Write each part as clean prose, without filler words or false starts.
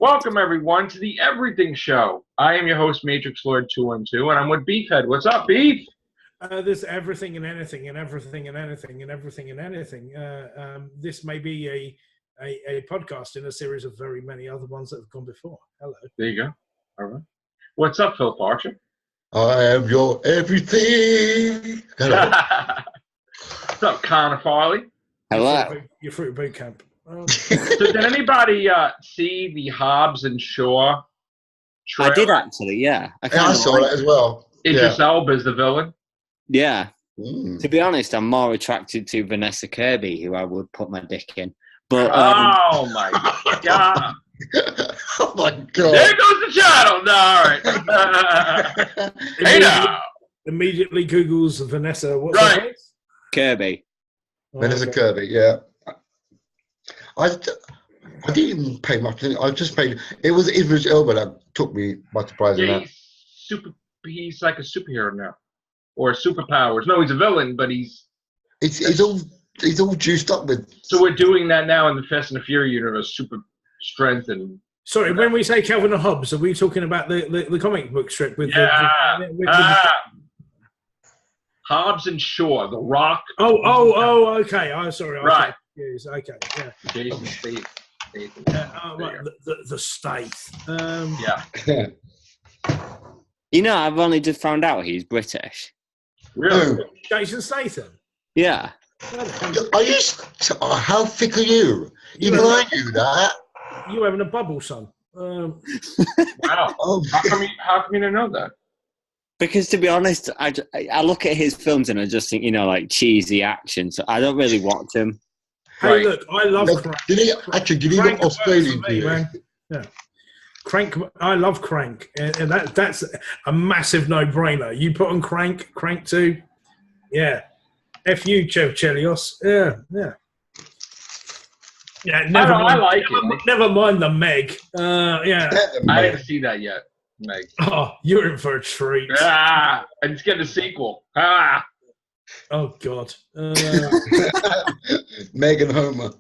Welcome, everyone, to the Everything Show. I am your host, Matrix Lord 212, and I'm with Beefhead. What's up, Beef? There's everything and anything and everything and anything and everything and anything. This may be a podcast in a series of very many other ones that have gone before. Hello. There you go. All right. What's up, Philip Archer? I am your everything. Hello. What's up, Connor Farley? Hello. You're through boot camp. So did anybody see the Hobbs and Shaw trailer? I did actually, yeah. I saw that as well. Idris Elba is the villain. Yeah. Mm. To be honest, I'm more attracted to Vanessa Kirby, who I would put my dick in. But Oh my god! Oh my god! There goes the channel. No, all right. Hey now. Immediately Google's Vanessa. What's Right. her face? Kirby. Vanessa okay. Kirby, yeah. I didn't pay much. I just paid. It was Idris Elba that took me by surprise. Yeah, he's like a superhero now, or superpowers. No, he's a villain, but he's all juiced up with. So we're doing that now in the Fast and the Furious universe, super strength and. Sorry, when we say Calvin and Hobbes, are we talking about the comic book strip with Hobbs and Shaw, The Rock. Okay. I'm sorry. Right. Yes, okay. Yeah. Jason Statham. Right. The state. Yeah. You know, I've only just found out he's British. Really? Jason Statham. Yeah. Are you? How thick are you? Even I knew that. You having a bubble, son? Wow. Oh, How come you didn't know that? Because to be honest, I look at his films and I just think, like cheesy action. So I don't really watch him. Hey, Right. look, I love Crank. did he Crank got Australian works for me, man. Yeah. Crank, I love Crank, and that's a massive no-brainer. You put on Crank 2, yeah. F you, Chev Chelios. Yeah. Yeah, I like it. Never mind the Meg. Yeah. I didn't see that yet, Meg. Oh, you're in for a treat. And it's getting a sequel. Oh, God. Meg and Homer.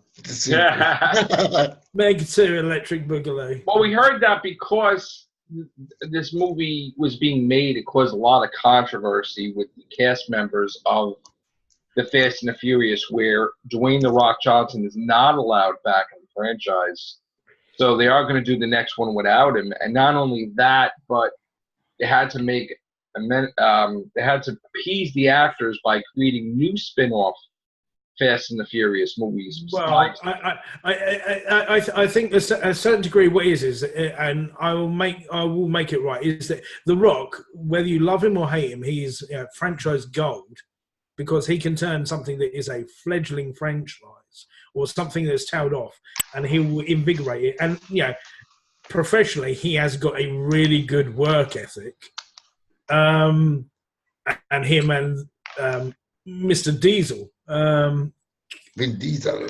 Yeah. Meg 2, Electric Boogaloo. Well, we heard that because this movie was being made, it caused a lot of controversy with the cast members of The Fast and the Furious, where Dwayne "The Rock" Johnson is not allowed back in the franchise. So they are going to do the next one without him. And not only that, but they had to they had to appease the actors by creating new spin-off Fast and the Furious movies. Well, I think a certain degree what is, and I will make it right, is that The Rock, whether you love him or hate him, he is franchise gold, because he can turn something that is a fledgling franchise or something that's tailed off, and he will invigorate it. And professionally, he has got a really good work ethic. And him and Mr. Diesel. Vin Diesel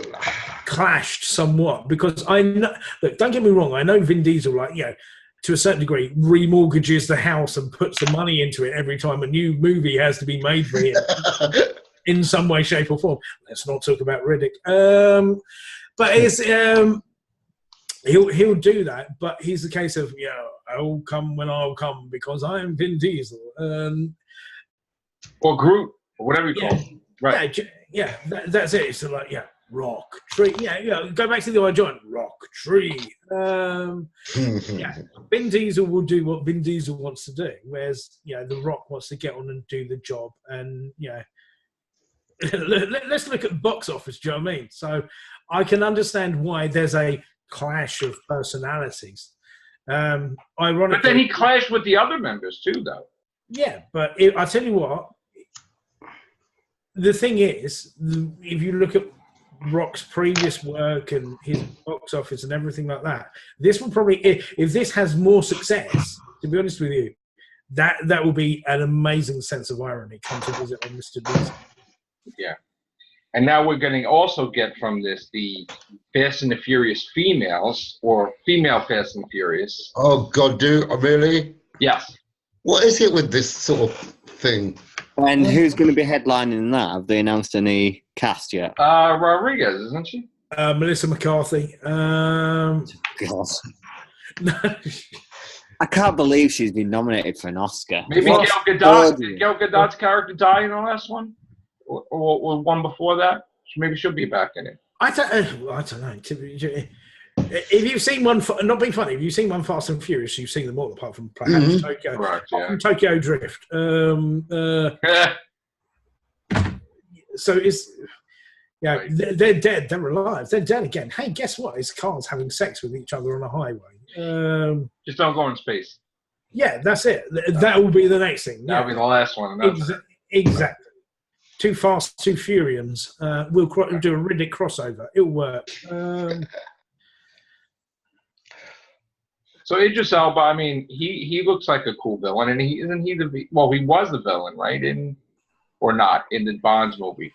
clashed somewhat, because I know. Look, don't get me wrong. I know Vin Diesel, to a certain degree, remortgages the house and puts the money into it every time a new movie has to be made for him in some way, shape, or form. Let's not talk about Riddick. But it's he'll do that. But he's the case of I'll come when I'll come because I am Vin Diesel. Or Groot, or whatever you call him. Right. Yeah, that's it. So rock tree. Go back to the old joint. Rock tree. Vin Diesel will do what Vin Diesel wants to do, whereas The Rock wants to get on and do the job. And let's look at the box office. Do you know what I mean? So I can understand why there's a clash of personalities. Ironically, But then he clashed with the other members too, though. Yeah, but I tell you what. The thing is, if you look at Rock's previous work and his box office and everything like that, this will probably, if this has more success, to be honest with you, that will be an amazing sense of irony come to visit on Mr. Diesel. Yeah. And now we're going to also get from this the Fast and the Furious females, or female Fast and Furious. Oh God, really? Yes. What is it with this sort of thing? And who's going to be headlining that? Have they announced any cast yet? Rodriguez, isn't she? Melissa McCarthy. God. I can't believe she's been nominated for an Oscar. Maybe Gal Gadot. Did Gal Gadot's character die in the last one, or one before that? Maybe she'll be back in it. I don't know. If you've seen one, not being funny, if you've seen one Fast and Furious, you've seen them all apart from perhaps Tokyo. Correct, from Tokyo Drift. So it's Right. they're dead. They're alive. They're dead again. Hey, guess what? It's cars having sex with each other on a highway. Just don't go in space. Yeah, that's it. That will be the next thing. That'll be the last one. Exactly. Too Fast, Too Furious. We'll do a Riddick crossover. It'll work. So Idris Elba, I mean, he looks like a cool villain, and he was the villain, right? Or not in the Bonds movie.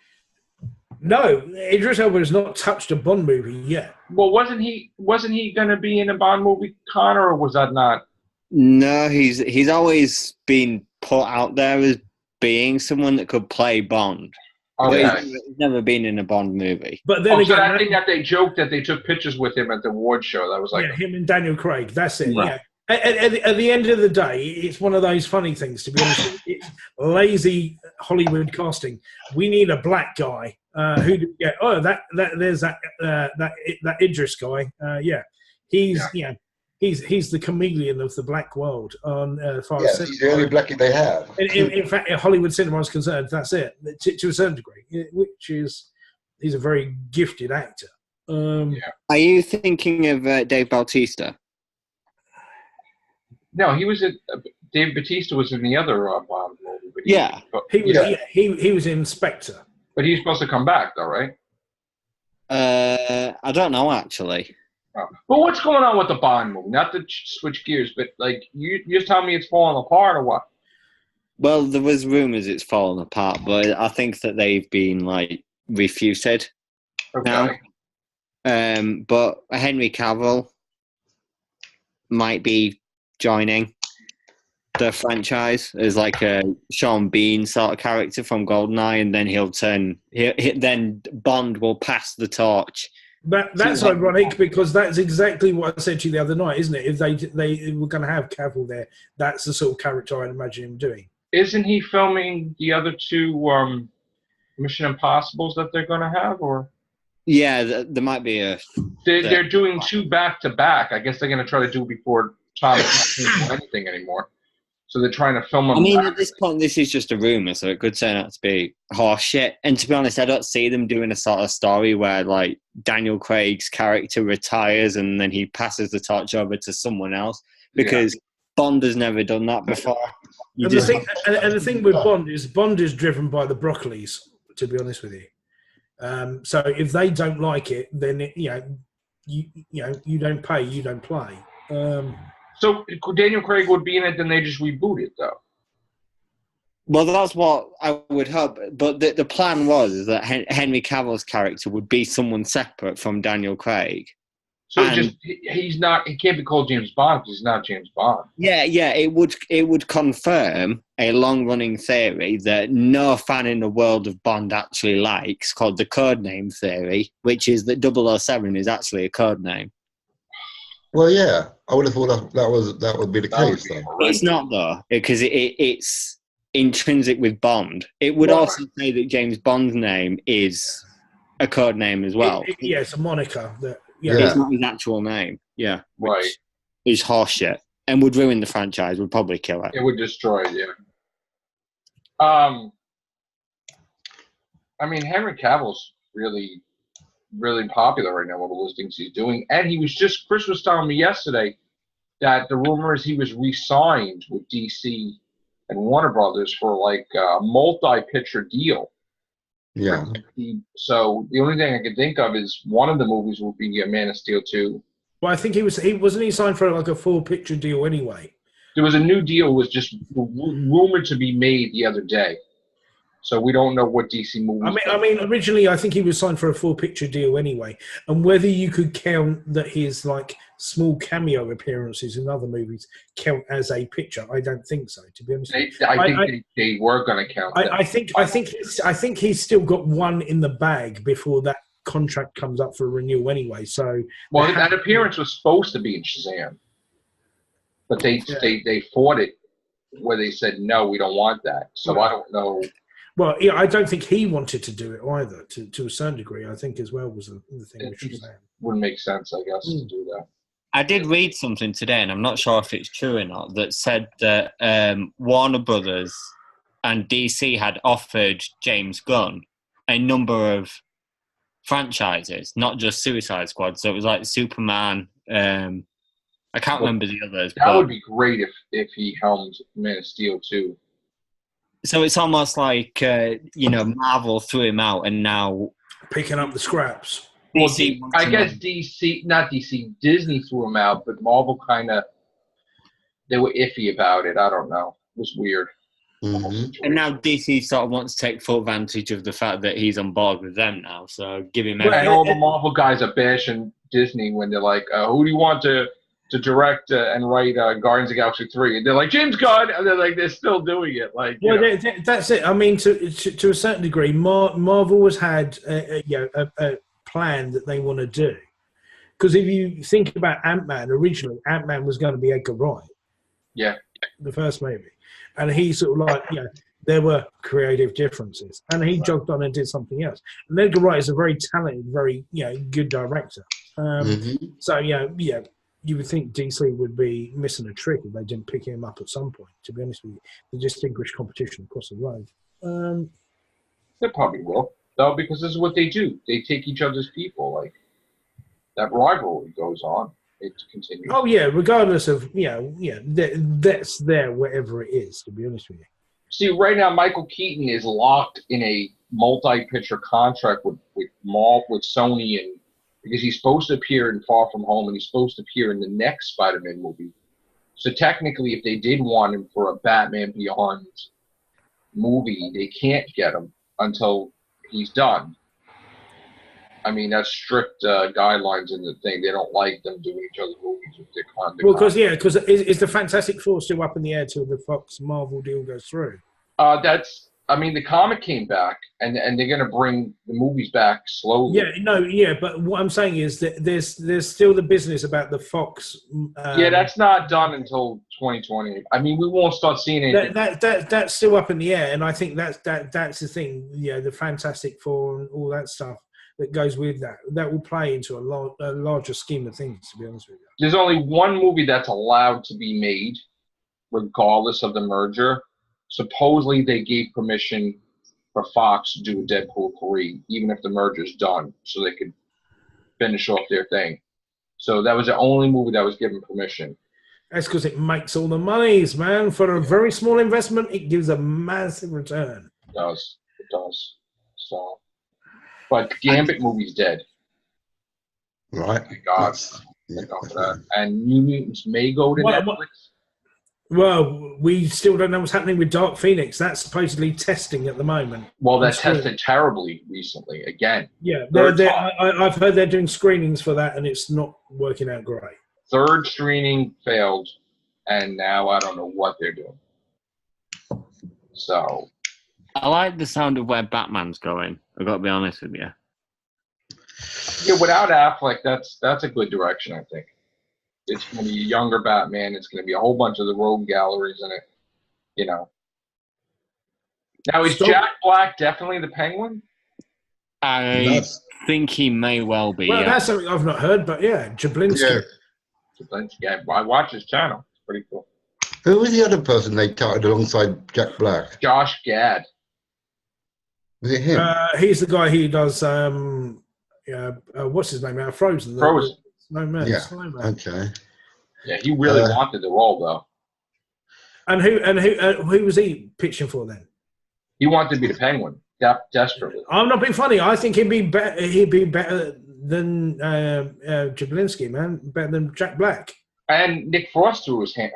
No, Idris Elba has not touched a Bond movie yet. Well, wasn't he going to be in a Bond movie, Connor, or was that not? No, he's always been put out there as being someone that could play Bond. Okay. He's never been in a Bond movie. But then again, so that thing that they joked that they took pictures with him at the award show. That was like him and Daniel Craig. That's it. Right. Yeah. At the end of the day, it's one of those funny things. To be honest, it's lazy Hollywood casting. We need a black guy who. Yeah. Oh, there's that Idris guy. He's the chameleon of the black world on far Yeah, he's the only blackie they have. In fact, Hollywood cinema is concerned, that's it, to a certain degree, which is he's a very gifted actor. Are you thinking of Dave Bautista? No, he was Dave Bautista was in the other Bond movie. But he was in Spectre. But he's supposed to come back, though, right? I don't know actually. Oh. But what's going on with the Bond movie? Not to switch gears, but like you just tell me it's falling apart or what? Well, there was rumors it's fallen apart, but I think that they've been like refuted now. But Henry Cavill might be joining the franchise as like a Sean Bean sort of character from GoldenEye, and then then Bond will pass the torch. That's ironic because that's exactly what I said to you the other night, isn't it? If they were going to have Cavill there, that's the sort of character I'd imagine him doing. Isn't he filming the other two Mission Impossibles that they're going to have, or? Yeah, there might be a. They're doing two back to back. I guess they're going to try to do before Thomas can't do anything anymore. So they're trying to film them. I mean, back. at this point, this is just a rumor, so it could turn out to be horseshit. And to be honest, I don't see them doing a sort of story where like Daniel Craig's character retires and then he passes the torch over to someone else, because Bond has never done that before. And the thing with Bond is driven by the Broccolis. To be honest with you, so if they don't like it, then you don't pay, you don't play. So Daniel Craig would be in it, then they just reboot it, though. Well, that's what I would hope. But the plan was that Henry Cavill's character would be someone separate from Daniel Craig. So he can't be called James Bond because he's not James Bond. Yeah, it would confirm a long-running theory that no fan in the world of Bond actually likes, called the codename theory, which is that 007 is actually a codename. Well, yeah, I would have thought that would be the case. It's not though, because it's intrinsic with Bond. It would also say that James Bond's name is a code name as well. It's a moniker. It's not his actual name. Yeah, right. Is horseshit and would ruin the franchise. Would probably kill it. It would destroy it. Yeah. I mean, Henry Cavill's really popular right now with all those things he's doing. And Chris was telling me yesterday that the rumor is he was re-signed with DC and Warner Brothers for like a multi-picture deal. Yeah. So the only thing I can think of is one of the movies will be Man of Steel 2. Well, I think wasn't he signed for like a 4-picture deal anyway? There was a new deal was just rumored to be made the other day. So we don't know what DC movies. I mean, originally I think he was signed for a 4-picture deal anyway, and whether you could count that his like small cameo appearances in other movies count as a picture, I don't think so. To be honest, I think they were going to count. I think he's still got one in the bag before that contract comes up for renewal anyway. So that appearance was supposed to be in Shazam. but they fought it where they said no, we don't want that. So I don't know. Well, yeah, I don't think he wanted to do it either. To a certain degree, I think as well was the thing which was saying. Wouldn't make sense, I guess, to do that. I did read something today, and I'm not sure if it's true or not, that said that Warner Brothers and DC had offered James Gunn a number of franchises, not just Suicide Squad. So it was like Superman. I can't remember the others. That would be great if he helmed Man of Steel too. So it's almost like Marvel threw him out, and now picking up the scraps. Well, I guess Disney threw him out, but Marvel they were iffy about it. I don't know. It was weird. Mm-hmm. And now DC sort of wants to take full advantage of the fact that he's on board with them now. So give him. And all the Marvel guys are bashing Disney when they're like, "Who do you want to direct and write Guardians of the Galaxy 3?" And they're like, "James Gunn," and they're still doing it. Like, that's it. I mean, to a certain degree, Marvel has had a plan that they want to do. Because if you think about Ant-Man, originally Ant-Man was going to be Edgar Wright. Yeah. The first movie. And he sort of like, there were creative differences. And he jogged on and did something else. And Edgar Wright is a very talented, very, good director. So, you would think DC would be missing a trick if they didn't pick him up at some point, to be honest with you. The distinguished competition across the road. They probably will. Though, because this is what they do. They take each other's people. Like, that rivalry goes on. It continues. Oh, yeah, regardless of, that's there wherever it is, to be honest with you. See, right now, Michael Keaton is locked in a multi-picture contract with Sony, and because he's supposed to appear in Far From Home, and he's supposed to appear in the next Spider-Man movie. So technically, if they did want him for a Batman Beyond movie, they can't get him until he's done. I mean, that's strict guidelines in the thing. They don't like them doing each other's movies with their content. Well, because is the Fantastic Four still up in the air till the Fox Marvel deal goes through? The comic came back, and they're going to bring the movies back slowly. But what I'm saying is that there's still the business about the Fox. That's not done until 2020. I mean, we won't start seeing anything. That's still up in the air, and I think that's the thing. The Fantastic Four and all that stuff that goes with that will play into a larger scheme of things, to be honest with you. There's only one movie that's allowed to be made, regardless of the merger. Supposedly, they gave permission for Fox to do a Deadpool 3, even if the merger's done, so they could finish off their thing. So that was the only movie that was given permission. That's because it makes all the monies, man. For a very small investment, it gives a massive return. It does. So, but the Gambit movie's dead. Right. Thank God. Thank God for that. And New Mutants may go to Netflix. Well, we still don't know what's happening with Dark Phoenix. That's supposedly testing at the moment. Well, that tested terribly recently, again. Yeah, I've heard they're doing screenings for that, and it's not working out great. Third screening failed, and now I don't know what they're doing. So, I like the sound of where Batman's going. I've got to be honest with you. Yeah, without Affleck, that's a good direction, I think. It's going to be a younger Batman. It's going to be a whole bunch of the rogue galleries in it, Now, is Jack Black definitely the Penguin? I think he may well be. Well, that's something I've not heard, but Jablinski. Yeah, I watch his channel. It's pretty cool. Who was the other person they touted alongside Jack Black? Josh Gad. Was it him? He's the guy who does, what's his name? Frozen. Frozen. Snowman. Yeah. Snowman. Okay. Yeah, he really wanted the role, though. And who was he pitching for then? He wanted to be the Penguin, desperately. I'm not being funny. I think he'd be better than Jablinski, man. Better than Jack Black. And Nick Frost threw his hat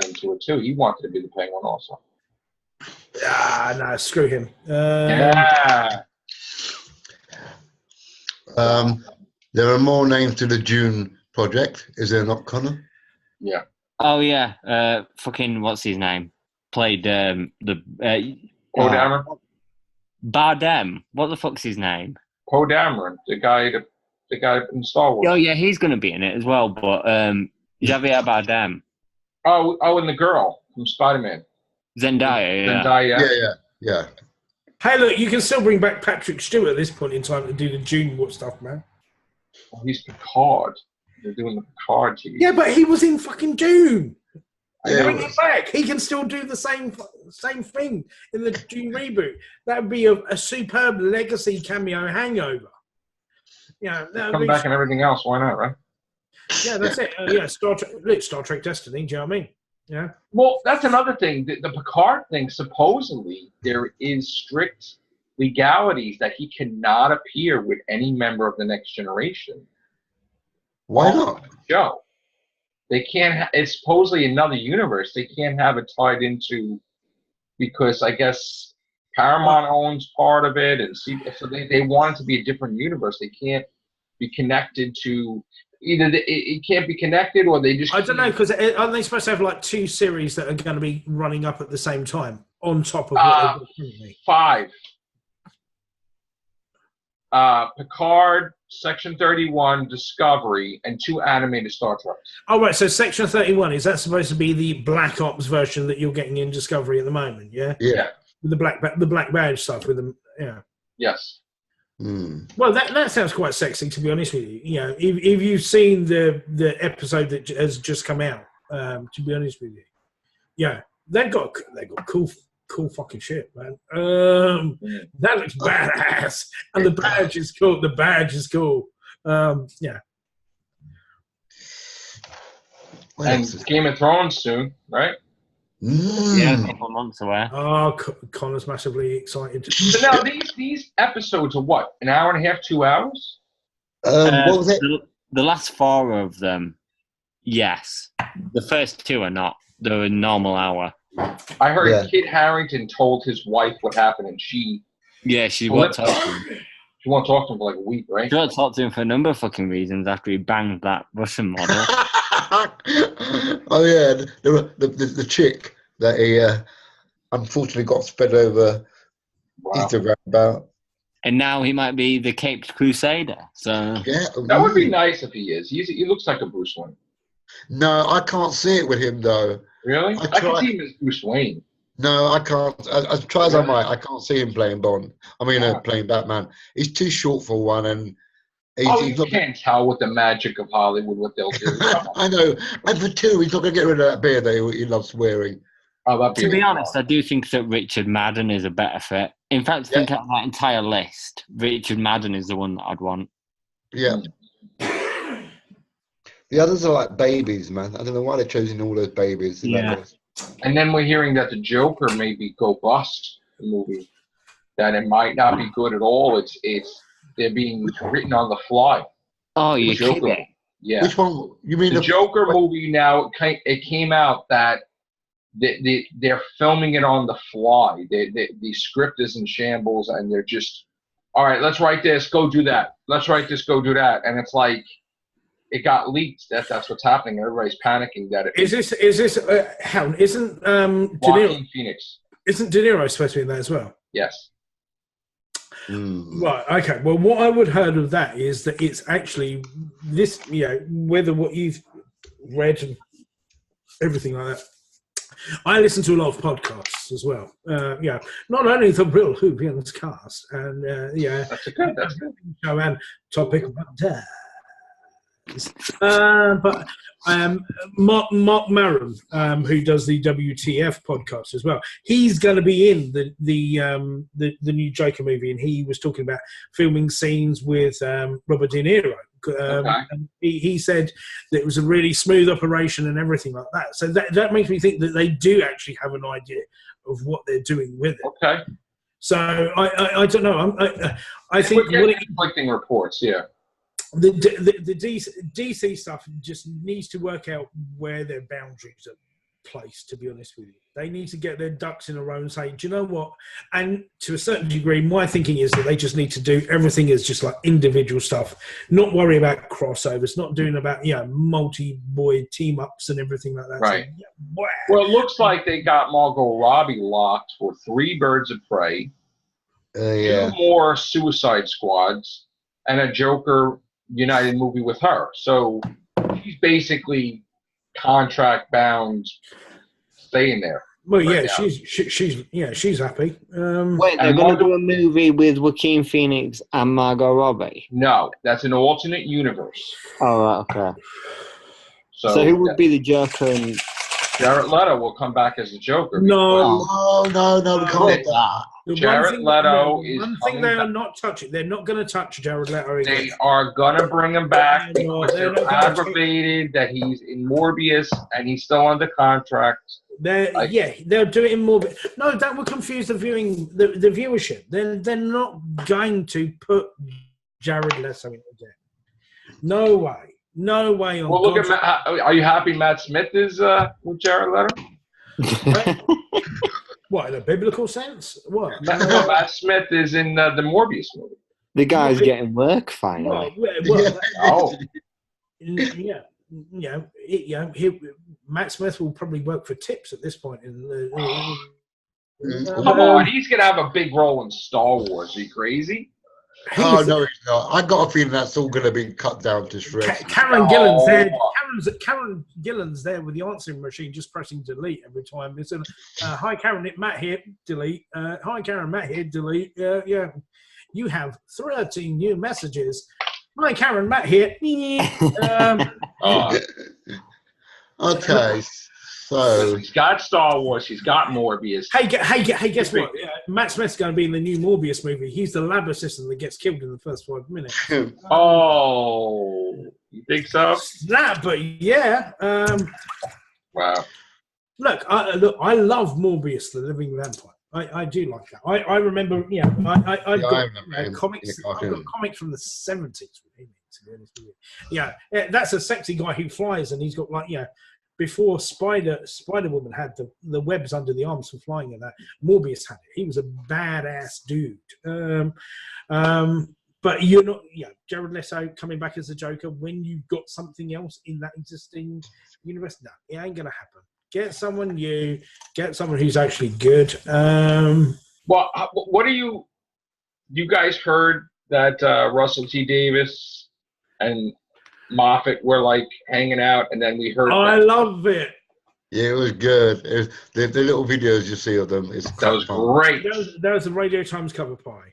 into it, too. He wanted to be the Penguin also. No, screw him. Yeah. There are more names to the June project, is there not, Connor? Yeah. Oh yeah, fucking what's his name? Played the Poe Dameron. Bardem. What the fuck's his name? Poe Dameron, the guy in Star Wars. Oh yeah, he's going to be in it as well. But Javier Bardem. Oh, and the girl from Spider-Man. Zendaya, yeah. Zendaya. Yeah. Hey, look, you can still bring back Patrick Stewart at this point in time to do the June stuff, man. Well, he's Picard. They're doing the Picard TV. Yeah, but he was in fucking Dune. Yeah, Bring him back. He can still do the same thing in the Dune reboot. That would be a superb legacy cameo hangover. Yeah, come back and everything else. Why not, right? Yeah, that's it. Star Trek Destiny. Do you know what I mean? Yeah. Well, that's another thing. The Picard thing. Supposedly, there is strict legalities that he cannot appear with any member of the Next Generation. Why not? Show. They can't. It's supposedly another universe. They can't have it tied into, because I guess Paramount owns part of it, and so they want it to be a different universe. They can't be connected to either. It can't be connected, or they just. I don't know, because aren't they supposed to have like 2 series that are going to be running up at the same time on top of what they've got currently? 5. Picard, Section 31, Discovery, and 2 animated Star Treks. Oh, right. So Section 31, is that supposed to be the Black Ops version that you're getting in Discovery at the moment? Yeah. Yeah. With the black badge stuff with them. Yeah. Yes. Well, that sounds quite sexy, to be honest with you. You know, if you've seen the episode that has just come out, to be honest with you, yeah, they've got cool fucking shit, man. That looks badass, and the badge is cool. Yeah. And Game of Thrones soon, right? Yeah, a couple of months away. Oh, Connor's massively excited. So now these episodes are what? An hour and a half, 2 hours? What was it? The last 4 of them, yes. The first 2 are not. They're a normal hour. I heard Kit Harington told his wife what happened, and she won't talk to him. She won't talk to him for like a week, right? She won't talk to him for a number of fucking reasons after he banged that Russian model. Oh yeah, the chick that he unfortunately got spread over Instagram about. And now he might be the Caped Crusader. So yeah, that would be nice if he is. He looks like a Bruce Wayne. No, I can't see it with him though. Really? I can see him as Bruce Wayne. No, I can't. As try as I might, I can't see him playing Bond. I mean, playing Batman. He's too short for one, and you can't tell with the magic of Hollywood what they'll do. I know. And for 2, he's not going to get rid of that beard that he loves wearing. To be honest, I do think that Richard Madden is a better fit. In fact, think out of that entire list, Richard Madden is the one that I'd want. Yeah. The others are like babies, man. I don't know why they're choosing all those babies. Yeah. And then we're hearing that the Joker maybe go bust, the movie. That it might not be good at all. They're being written on the fly. Oh, you're kidding. Yeah. Which one? You mean the Joker movie? Now it came out that they're filming it on the fly. The script is in shambles, and they're just, all right, let's write this, go do that. Let's write this, go do that. And it's like, it got leaked. That's what's happening. Everybody's panicking that is this how isn't De Niro Phoenix? Isn't De Niro supposed to be in that as well? Yes. Right. Okay. Well, what I would heard of that is that it's actually this. You know, whether what you've read and everything like that. I listen to a lot of podcasts as well. Yeah, not only the Real Whovians cast, and that's good. Show and topic about that. But Mark Maron, who does the WTF podcast as well, he's going to be in the new Joker movie, and he was talking about filming scenes with Robert De Niro. And he said that it was a really smooth operation and everything like that. So that makes me think that they do actually have an idea of what they're doing with it. Okay. So I don't know. I think we're getting conflicting reports. Yeah. The DC stuff just needs to work out where their boundaries are placed, to be honest with you. They need to get their ducks in a row and say, do you know what? And to a certain degree, my thinking is that they just need to do everything as just like individual stuff, not worry about crossovers, not doing about, multi-boy team-ups and everything like that. Right. So, well, it looks like they got Margot Robbie locked for 3 Birds of Prey, 2 more Suicide Squads, and a Joker United movie with her. So she's basically contract bound staying there. Well, right yeah, now. she's happy. Wait, they're going to do a movie with Joaquin Phoenix and Margot Robbie? No, that's an alternate universe. Oh, right, okay. So who would be the Joker? And Jared Leto will come back as the Joker. No, we can't have that. Jared Leto is one thing coming they are back. not touching. They're not going to touch Jared Leto again. They are gonna bring him back They're not- because they're they're not gonna aggravated that he's in Morbius and he's still under contract. They'll do it in more. No, that would confuse the viewership. They're not going to put Jared Leto in again. No way. No way. Well, look at Matt. Are you happy Matt Smith is with Jared Leto? What, in a biblical sense? What? No, Matt Smith is in the Morbius movie. The guy's getting work finally. Matt Smith will probably work for tips at this point. Come on, he's gonna have a big role in Star Wars. Are you crazy? Oh no, he's not. I got a feeling that's all going to be cut down to shreds. Karen Gillan's there. Karen Gillan's there with the answering machine, just pressing delete every time. It's hi Karen, Matt here, delete. Hi Karen, Matt here, delete. Yeah, you have 13 new messages. Hi Karen, Matt here. Okay, so he's got Star Wars. He's got Morbius. Hey, guess what? Matt Smith's going to be in the new Morbius movie. He's the lab assistant that gets killed in the first 5 minutes. Oh, you think so? That, but yeah. Wow. Look, I love Morbius, the living vampire. I do like that. I remember, I've got comics. I've got comics from the 70s. To be honest with you, yeah, that's a sexy guy who flies, and he's got before Spider-Woman had the webs under the arms for flying and that, Morbius had it. He was a badass dude. But you're not, Jared Leto coming back as the Joker when you've got something else in that existing universe. No, it ain't gonna happen. Get someone new. Get someone who's actually good. Well, what are you guys heard that Russell T Davies and Moffat were like hanging out, and then we heard. Oh, I love it. Yeah, it was good. It was, the little videos you see of them. That was great. That was a Radio Times cover pie.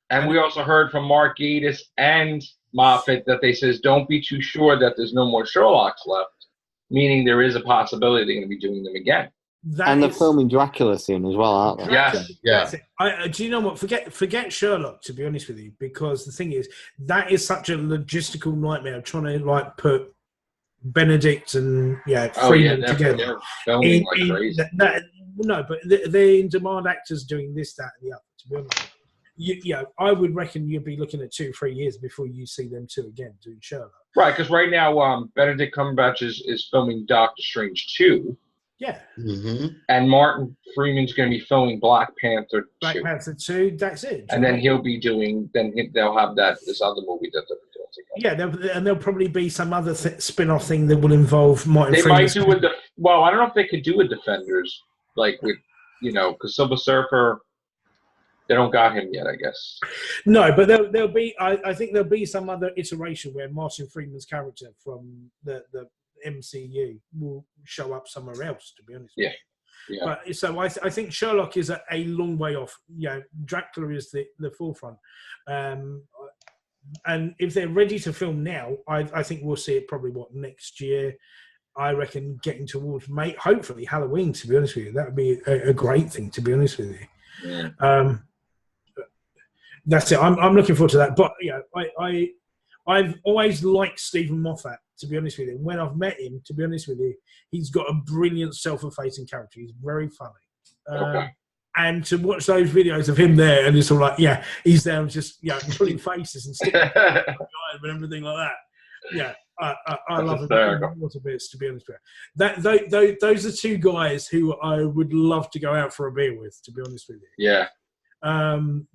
And we also heard from Mark Gatiss and Moffat that they says don't be too sure that there's no more Sherlocks left, meaning there is a possibility they're going to be doing them again. They're filming Dracula soon as well, aren't they? Yes. Yeah. Do you know what? Forget Sherlock, to be honest with you, because the thing is, that is such a logistical nightmare of trying to put Benedict and Freeman together. They're filming like crazy. No, but they're in demand actors doing this, that, and the other. To be honest, I would reckon you'd be looking at 2-3 years before you see them two again doing Sherlock. Right, because right now Benedict Cumberbatch is filming Doctor Strange 2. Yeah. Mm-hmm. And Martin Freeman's going to be filming Black Panther 2. Black Panther 2, that's it. And then he'll be doing, they'll have this other movie that they'll be doing together. Yeah, and there'll probably be some other spin-off thing that will involve Martin They Freeman. might do I don't know if they could do a Defenders, like with, because Silver Surfer, they don't got him yet, I guess. No, but there'll be, I think there'll be some other iteration where Martin Freeman's character from the MCU will show up somewhere else, to be honest with you. Yeah. But so I think Sherlock is a long way off. Dracula is the forefront. And if they're ready to film now, I think we'll see it probably next year. I reckon getting towards hopefully Halloween, to be honest with you. That would be a great thing, to be honest with you. Yeah. That's it. I'm looking forward to that. But I've always liked Stephen Moffat, to be honest with you. When I've met him, to be honest with you, he's got a brilliant self-effacing character. He's very funny. Okay. And to watch those videos of him there, and it's all like, he's there just pulling faces and sticking and everything like that. Yeah, I love him. What a bit, to be honest with you. Those are two guys who I would love to go out for a beer with, to be honest with you. Yeah. And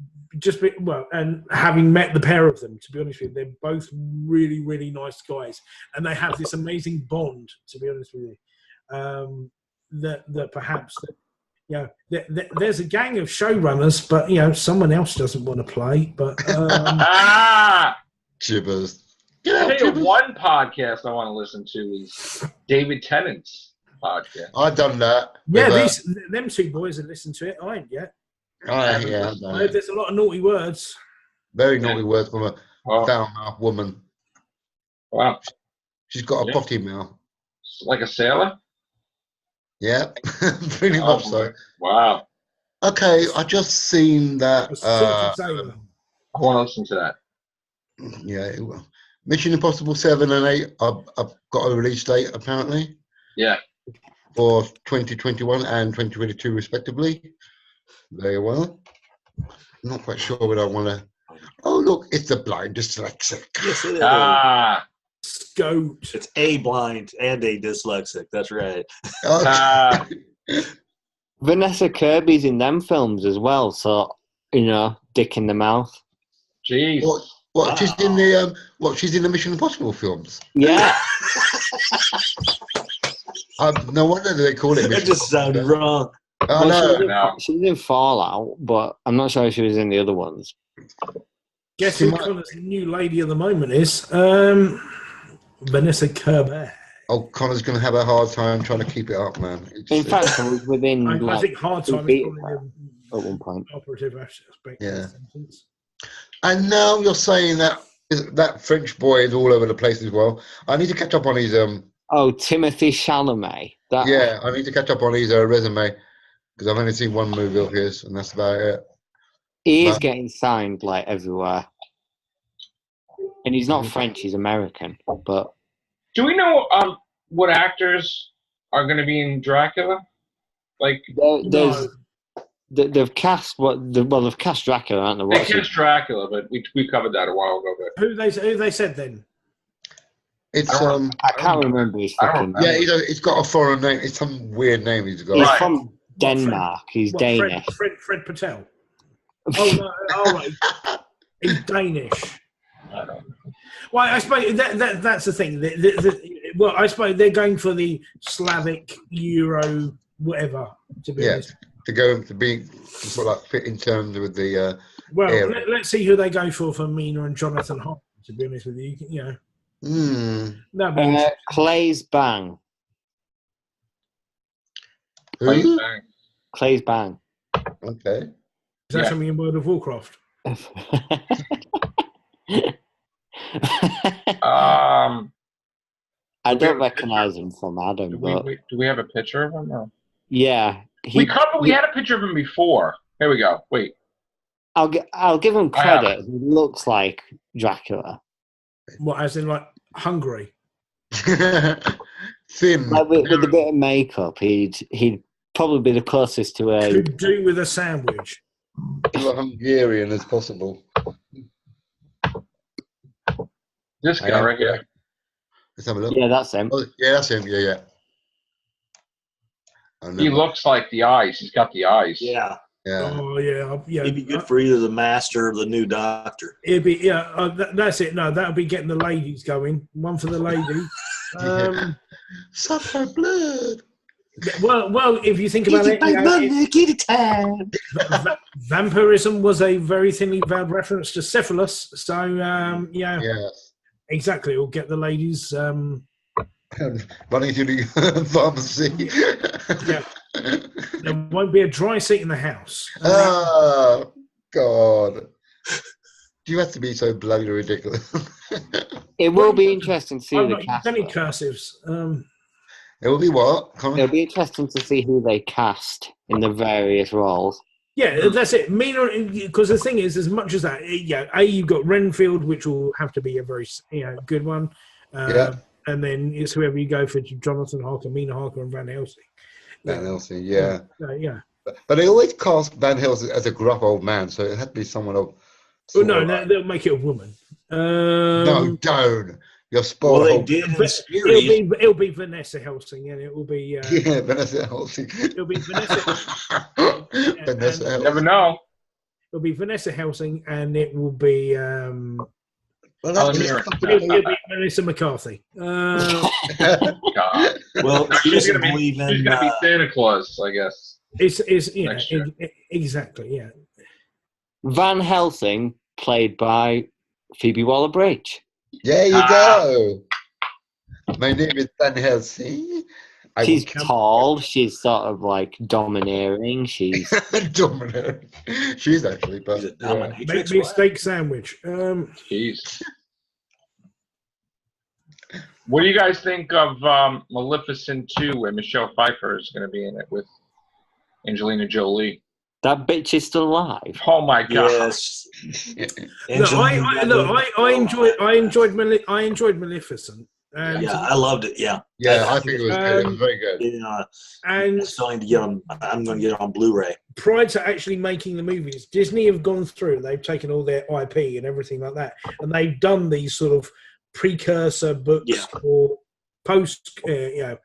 having met the pair of them, to be honest with you, they're both really, really nice guys, and they have this amazing bond, to be honest with you. That perhaps there's a gang of showrunners, but someone else doesn't want to play. But Jibbers. I tell you, one podcast I want to listen to is David Tennant's podcast. I've done that. Yeah, with, them two boys that listen to it, I ain't yet. I've I done heard it. there's a lot of naughty words. Very naughty words from a Oh, foul-mouthed woman. wow. She's got a Yeah. potty mouth. Like a sailor? Yeah, pretty much so. Wow. Okay, I just seen that. A salty sailor. I want to listen to that. Yeah, Mission Impossible 7 and 8. I've got a release date apparently Yeah. for 2021 and 2022 respectively. Very well. Not quite sure whether I want to. Oh look, it's the blind dyslexic. Yes, it is. Ah. Scout. It's a blind and a dyslexic. That's right. Ah. Vanessa Kirby's in them films as well, so dick in the mouth. Jeez. What? She's in the She's in the Mission Impossible films. Yeah. No wonder they call it. That Mission just sounded wrong. Oh no. No. She was in Fallout, but I'm not sure if she was in the other ones. Guess She who might- Connor's new lady at the moment is? Vanessa Kirby. Oh, Connor's going to have a hard time trying to keep it up, man. In fact, I was within I think hard time is beat probably at one point. the operative aspect Yeah. of the sentence. And now you're saying that French boy is all over the place as well. I need to catch up on his Oh, Timothy Chalamet. Yeah, I need to catch up on his resume because I've only seen one movie of his, and that's about it. He is But- getting signed like everywhere. And he's not French, he's American. But Do we know what actors are going to be in Dracula? Like, they've cast they've cast Dracula, aren't they? they cast Dracula, but we covered that a while ago. But Who they said then? It's I can't remember his I don't fucking remember. name. yeah, he's got a foreign name. It's some weird name he's got. He's Right. from Denmark. He's What, Danish. Fred Patel. Oh no! All right, he's Danish. I don't know. Well, I suppose that's the thing. Well, I suppose they're going for the Slavic, Euro, whatever. To be Yeah, honest. to go to sort of like fit in terms with the. Well, area. let's see who they go for Mina and Jonathan Hart. To be honest with you, that'd be interesting. Clay's Bang. Who? Clay's Bang. Okay. Is that yeah. something in World of Warcraft? I don't recognise him from Adam, Do but we have a picture of him? Or? yeah, We had a picture of him before. Here we go. Wait. I'll give him I have credit. He looks like Dracula, What, as in like Hungary? Thin. like with a bit of makeup. He'd probably be the closest to a. Could do with a sandwich. Hungarian as possible. This guy right here. Let's have a look. Yeah, that's him. Oh, yeah, that's him. Yeah. And He then- looks like the eyes. He's got the eyes. Yeah. Yeah. Oh yeah. He'd be good for either the master or the new doctor. It'd be that's it. No, that'll be getting the ladies going. One for the lady. Suck her blood. Well, if you think about it, vampirism was a very thinly veiled reference to syphilis. So yeah, Yes. exactly. It'll get the ladies. Running to the pharmacy. Yeah. There won't be a dry seat in the house. Oh, God. You have to be so bloody ridiculous. It will be interesting to see I've the got cast. any though. cursives. It will be what? Colin? It'll be interesting to see who they cast in the various roles. Yeah, that's it. Mina, because the thing is, as much as that, you've got Renfield, which will have to be a very good one. Yeah. And then it's whoever you go for, Jonathan Harker, Mina Harker, and Van Helsing. Van Helsing, yeah. Yeah. But they always cast Van Helsing as a gruff old man, so it had to be someone of. Oh no, they'll make it a woman. No, don't. You're Well, spoiled. they did in the series. It'll be Vanessa Helsing, and it will be. Yeah, Vanessa Helsing. It'll be Vanessa. Vanessa You Helsing. never know. It'll be Vanessa Helsing, and it will be. Well, I'll that's hear It'll be Melissa McCarthy. God. Well, she She's doesn't gonna believe be. She's in. gonna be Santa Claus, I guess. It's Next year. exactly, yeah. Van Helsing, played by Phoebe Waller-Bridge. There you go. My name is Van Helsing. She's tall. She's sort of like domineering. She's domineering. She's actually, but She's a dominatrix. Make me a steak sandwich. Jeez. What do you guys think of Maleficent 2, where Michelle Pfeiffer is going to be in it with Angelina Jolie? that bitch is still alive. Oh my god! Yes. I enjoyed Maleficent. And Yeah, I loved it. Yeah. yeah, I think it was good. It was very good. and Starting to get them. I'm going to get it on Blu-ray. prior to actually making the movies, Disney have gone through and they've taken all their IP and everything like that, and they've done these sort of precursor books or post, they've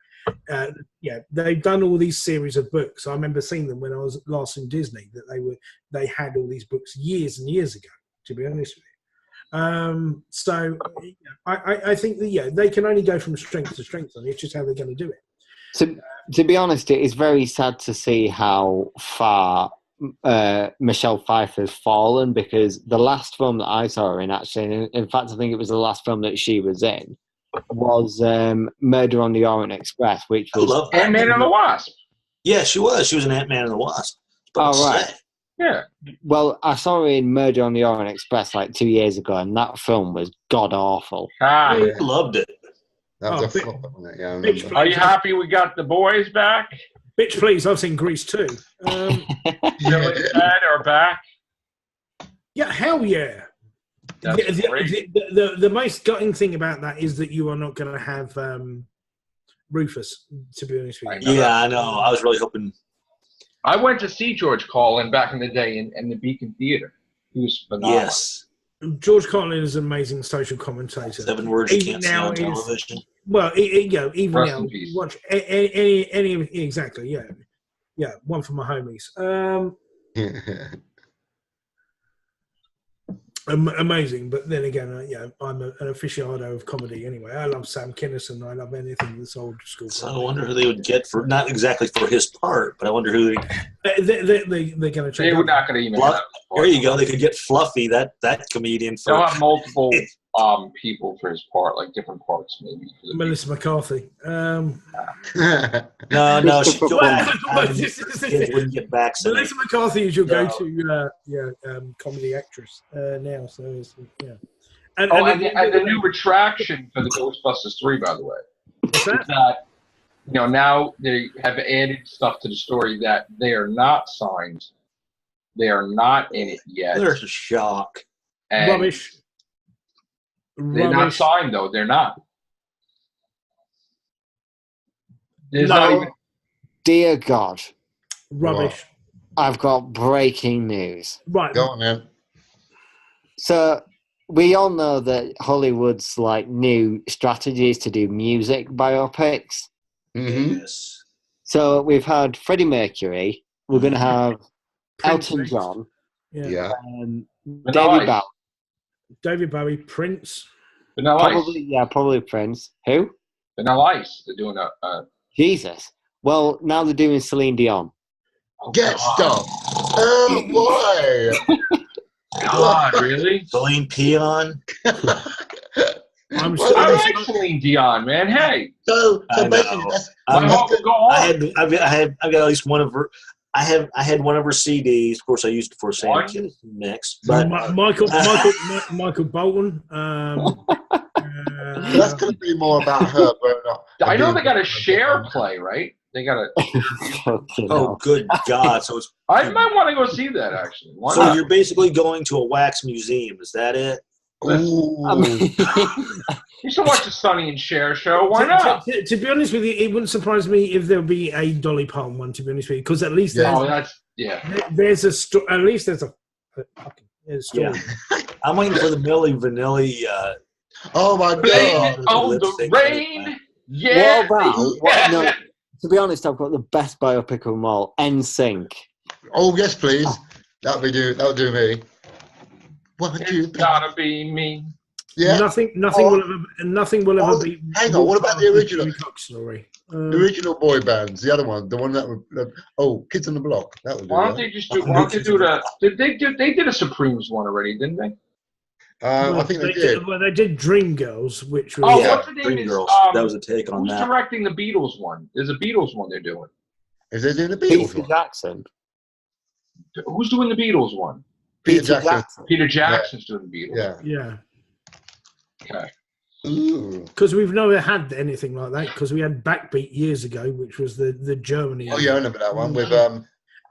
done all these series of books. I remember seeing them when I was last in Disney, that they had all these books years and years ago, to be honest with you. So I think that, they can only go from strength to strength, and it's just how they're going to do it. To be honest, it is very sad to see how far Michelle Pfeiffer's fallen, because the last film that I saw her in, actually, in fact, I think it was the last film that she was in, was Murder on the Orient Express, which was Ant-Man and the Wasp. Yeah, she was. She was an Ant-Man and the Wasp. Oh, right. Yeah. Well, I saw her in Murder on the Orient Express like 2 years ago, and that film was god-awful. I loved it. That was a flop, wasn't it? Yeah, I remember. Are you happy we got the boys back? Bitch, please, I've seen Grease too. Billy and Ted are back. Yeah, hell yeah. That's great. The most gutting thing about that is that you are not going to have Rufus, to be honest with you. Yeah, I know. I was really hoping. I went to see George Carlin back in the day in the Beacon Theater. He was phenomenal. Yes. George Carlin is an amazing social commentator. 7 words you can't say on television. Well, even Rest now, in peace. watch any exactly, yeah, one for my homies. Amazing, but then again, I'm an aficionado of comedy anyway. I love Sam Kinison. I love anything that's old school. So I wonder who they would get for, not exactly for his part, but I wonder who they're going to change. They were not going to even. There you go. They could get Fluffy, that comedian. For, They'll have multiple people for his part, like different parts maybe. Melissa McCarthy. No, she wouldn't get back. Melissa McCarthy is your go-to comedy actress now. So it's, and the new retraction for the Ghostbusters 3, by the way, what's that? is that now they have added stuff to the story that they are not signed, they are not in it yet. There's a shock. And Rubbish. They're not signed though. They're not. There's not even. Dear God. Rubbish. I've got breaking news. Right. Go on, man. So we all know that Hollywood's like new strategy is to do music biopics. Mm-hmm. Yes. So we've had Freddie Mercury. We're going to have Elton John. Yeah. David Bowie, Prince. Vanilla Ice. Probably Prince. Who? Vanilla Ice. They're doing a Jesus. Well, now they're doing Celine Dion. Get stuff. Oh boy. God, really? Celine Dion. I like Celine Dion, man. Hey. So basically, I've got at least one of her. I had one of her CDs. Of course, I used it for Sam Kinison mix. But Michael Bolton. That's going to be more about her. But I know they got a share play, right? They got a. Oh, good God! So it's. I might want to go see that actually. Why so not? you're basically going to a wax museum. Is that it? You should watch the Sonny and Cher show. Why not? To be honest with you, it wouldn't surprise me if there'll be a Dolly Parton one. To be honest with you, because at least there's a story. At least there's a story. Yeah. I'm waiting for the Milli Vanilli. Oh my God! On the rain. Yeah. No, to be honest, I've got the best biopic of them all. NSYNC. Oh yes, please. That'll do me. It's gotta be me. Yeah. Nothing will ever be. Hang on. What about the original story? The original boy bands. The other one. The one that was. Kids on the Block. That would do. Why don't they just do? Why don't they do the? They did a Supremes one already, didn't they? I think they did. Well, they did Dreamgirls, which was... Oh, Yeah. what's the name? Dreamgirls. That was a take on who's that. directing the Beatles one? There's a Beatles one they're doing. Is they doing the Beatles Peter one? Jackson. Who's doing the Beatles one? Peter Jackson. Peter Jackson's doing the Beatles. Yeah. Okay. Because we've never had anything like that, because we had Backbeat years ago, which was the Germany. Oh, yeah, I remember that one with...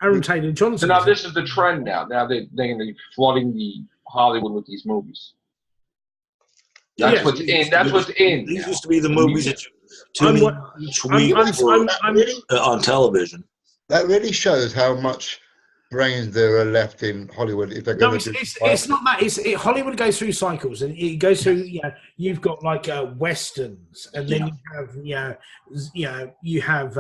Aaron Taylor Johnson. So now this is the trend now. Now they're going to be flooding the Hollywood with these movies. That's what's in. That's what's in. These used to be the movies that you tune in each week on television. That really shows how much brains there are left in Hollywood if they're going to do... It's not that. Hollywood goes through cycles, and it goes through. You've got like westerns, and then you have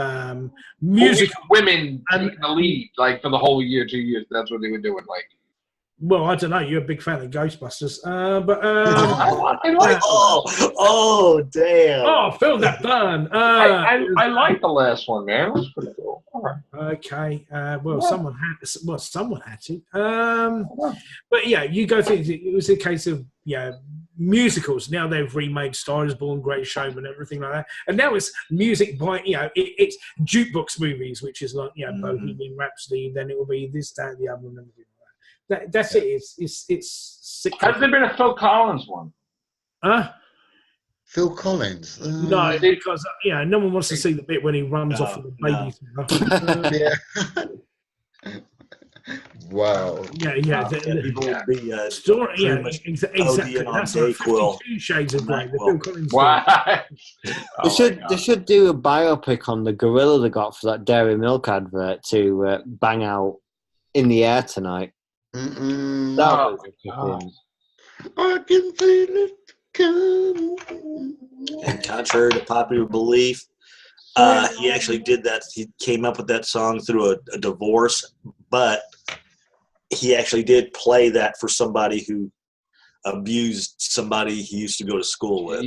music. Women taking the lead, like for the whole year, 2 years. That's what they were doing. Like, well, I don't know. You're a big fan of Ghostbusters, but I like. Oh, damn! Oh, feel that burn. I like the last one, man. It was pretty cool. All right. Okay. Someone had to. But yeah, you go through. It was a case of musicals. Now they've remade Star is Born, Great Showman, everything like that, and now it's music by it's jukebox movies, which is like Bohemian Rhapsody. Then it will be this, that, the other, and everything like that. That's it. It's sick. Has there been a Phil Collins one? Phil Collins? No, because no one wants to see the bit when he runs off with the baby. Wow. People would be story. Exactly. That's like 52 Shades of Grey. The Phil Collins story. They should do a biopic on the gorilla they got for that Dairy Milk advert to bang out In the Air Tonight. That was I can feel it coming. And contrary to popular belief, he actually did that. He came up with that song through a divorce, but he actually did play that for somebody who abused somebody he used to go to school with.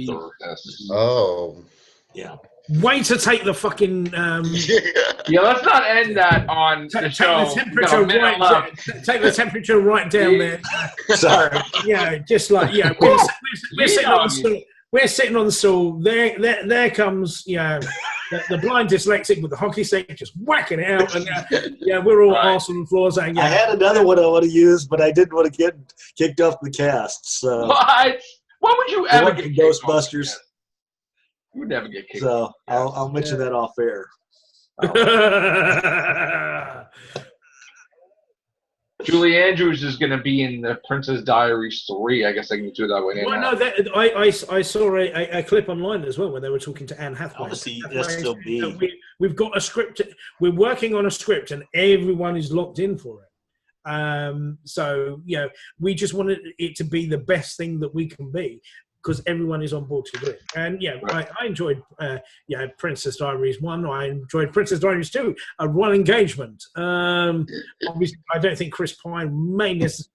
Way to take the fucking... let's not end that on the show. Take the temperature right down there. Sorry. Just like, we're sitting on the stool. We're sitting on the stool. There comes, the blind dyslexic with the hockey stick, just whacking it out. And we're all arse on the floor saying, I had another one I want to use, but I didn't want to get kicked off the cast. So. What? When would you ever get Ghostbusters? You would never get kicked. So I'll mention that off air. Julie Andrews is going to be in the Princess Diaries 3. I guess I can do that way. Well, no, I saw a clip online as well where they were talking to Anne Hathaway. Obviously, there'll still be. We've got a script. We're working on a script, and everyone is locked in for it. So we just wanted it to be the best thing that we can be, because everyone is on board to do it. And I enjoyed Princess Diaries 1. I enjoyed Princess Diaries 2, a Royal Engagement. Obviously, I don't think Chris Pine may necessarily